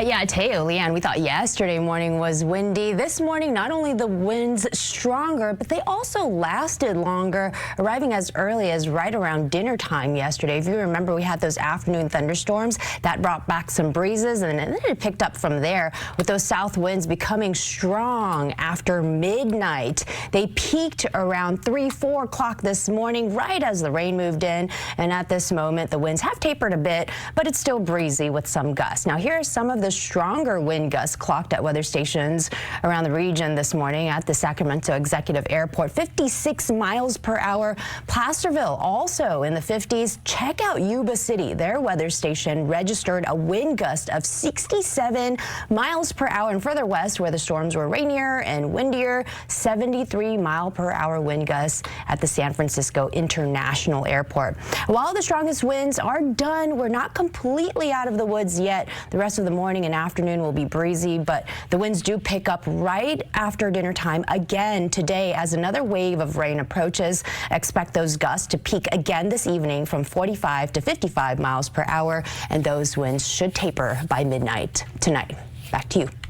Yeah, I tell you, Leanne, we thought yesterday morning was windy. This morning, not only the winds stronger, but they also lasted longer, arriving as early as right around dinner time yesterday. If you remember, we had those afternoon thunderstorms that brought back some breezes, and then it picked up from there with those south winds becoming strong after midnight. They peaked around 3-4 o'clock this morning, right as the rain moved in. And at this moment, the winds have tapered a bit, but it's still breezy with some gusts. Now, here are some of the stronger wind gusts clocked at weather stations around the region this morning at the Sacramento Executive Airport. 56 miles per hour. Placerville also in the 50s. Check out Yuba City. Their weather station registered a wind gust of 67 miles per hour. And further west, where the storms were rainier and windier, 73 mile per hour wind gusts at the San Francisco International Airport. While the strongest winds are done, we're not completely out of the woods yet. The rest of the morning and afternoon will be breezy, but the winds do pick up right after dinner time again today as another wave of rain approaches. Expect those gusts to peak again this evening from 45 to 55 miles per hour, and those winds should taper by midnight tonight. Back to you.